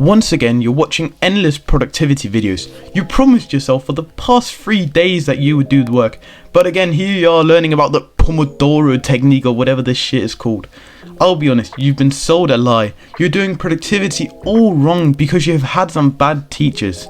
Once again, you're watching endless productivity videos. You promised yourself for the past 3 days that you would do the work, but again, here you are learning about the Pomodoro technique or whatever this shit is called. I'll be honest, you've been sold a lie. You're doing productivity all wrong because you've had some bad teachers.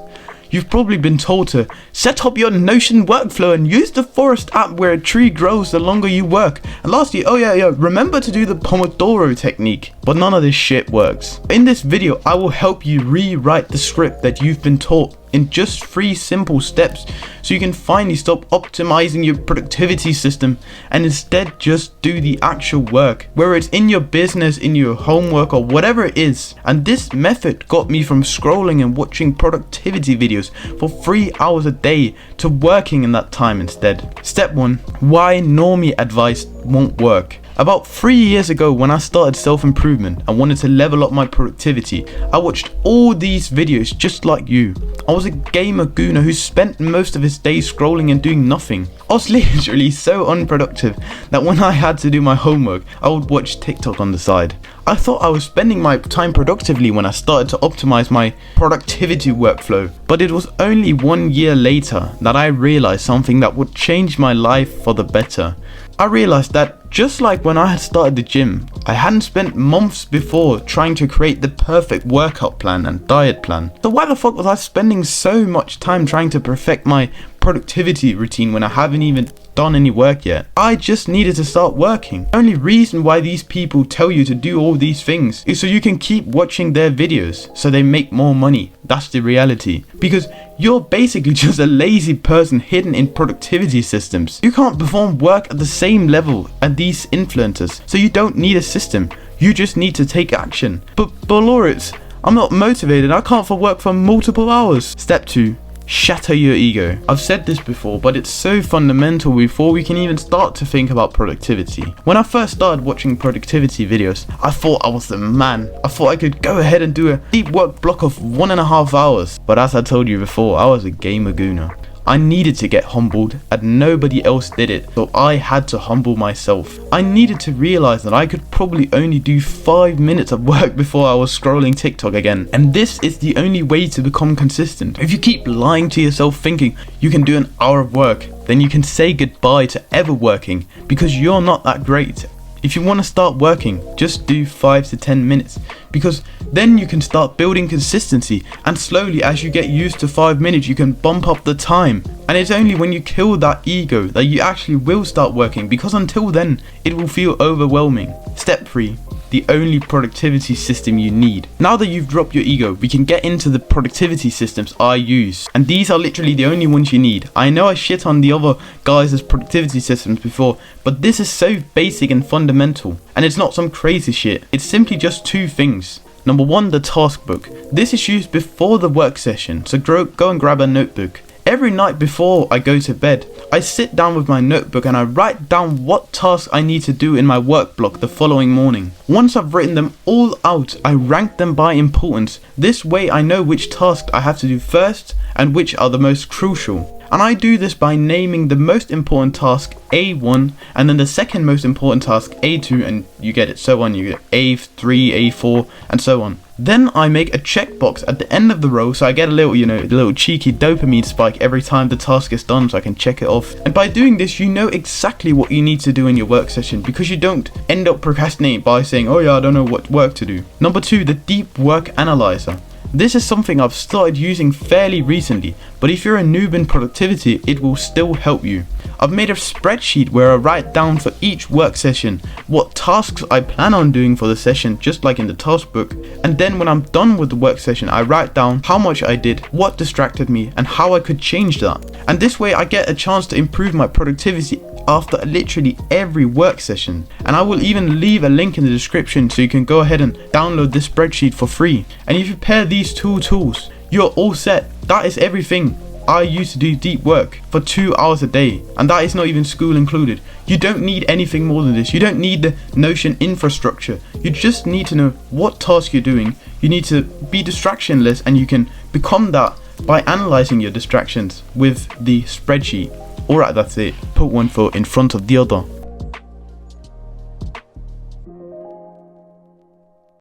You've probably been told to set up your Notion workflow and use the Forest app where a tree grows the longer you work. And lastly, remember to do the Pomodoro technique. But none of this shit works. In this video, I will help you rewrite the script that you've been taught in just 3 simple steps so you can finally stop optimizing your productivity system and instead just do the actual work, whether it's in your business, in your homework, or whatever it is. And this method got me from scrolling and watching productivity videos for 3 hours a day to working in that time instead. Step 1. Why normie advice won't work. About 3 years ago, when I started self-improvement and wanted to level up my productivity, I watched all these videos just like you. I was a gamer gooner who spent most of his days scrolling and doing nothing. I was literally so unproductive that when I had to do my homework, I would watch TikTok on the side. I thought I was spending my time productively when I started to optimize my productivity workflow, but it was only 1 year later that I realized something that would change my life for the better. I realized that just like when I had started the gym, I hadn't spent months before trying to create the perfect workout plan and diet plan. So why the fuck was I spending so much time trying to perfect my productivity routine when I haven't even done any work yet? I just needed to start working. The only reason why these people tell you to do all these things is so you can keep watching their videos so they make more money. That's the reality. Because you're basically just a lazy person hidden in productivity systems. You can't perform work at the same level as these influencers, so you don't need a system. You just need to take action. But Loritz, I'm not motivated. I can't work for multiple hours. Step 2. Shatter your ego. I've said this before, but it's so fundamental before we can even start to think about productivity. When I first started watching productivity videos, I thought I was the man. I thought I could go ahead and do a deep work block of 1.5 hours. But as I told you before, I was a gamer gooner. I needed to get humbled and nobody else did it, so I had to humble myself. I needed to realize that I could probably only do 5 minutes of work before I was scrolling TikTok again. And this is the only way to become consistent. If you keep lying to yourself thinking you can do an hour of work, then you can say goodbye to ever working because you're not that great. If you want to start working, just do 5 to 10 minutes because then you can start building consistency, and slowly as you get used to 5 minutes you can bump up the time. And it's only when you kill that ego that you actually will start working, because until then it will feel overwhelming. Step 3. The only productivity system you need. Now that you've dropped your ego, we can get into the productivity systems I use. And these are literally the only ones you need. I know I shit on the other guys' productivity systems before, but this is so basic and fundamental. And it's not some crazy shit. It's simply just 2 things. Number 1, the task book. This is used before the work session, so go and grab a notebook. Every night before I go to bed, I sit down with my notebook and I write down what tasks I need to do in my work block the following morning. Once I've written them all out, I rank them by importance. This way I know which tasks I have to do first and which are the most crucial. And I do this by naming the most important task A1 and then the second most important task A2, and you get it, so on. You get A3, A4 and so on. Then I make a checkbox at the end of the row so I get a little cheeky dopamine spike every time the task is done so I can check it off. And by doing this, you know exactly what you need to do in your work session because you don't end up procrastinating by saying, oh yeah, I don't know what work to do. Number 2, the deep work analyzer. This is something I've started using fairly recently, but if you're a noob in productivity, it will still help you. I've made a spreadsheet where I write down for each work session what tasks I plan on doing for the session, just like in the task book. And then when I'm done with the work session, I write down how much I did, what distracted me, and how I could change that. And this way I get a chance to improve my productivity after literally every work session. And I will even leave a link in the description so you can go ahead and download this spreadsheet for free. And if you pair these 2 tools, you're all set. That is everything I use to do deep work for 2 hours a day, and that is not even school included. You don't need anything more than this. You don't need the Notion infrastructure. You just need to know what task you're doing. You need to be distractionless, and you can become that by analyzing your distractions with the spreadsheet. Alright, that's it. Put one foot in front of the other.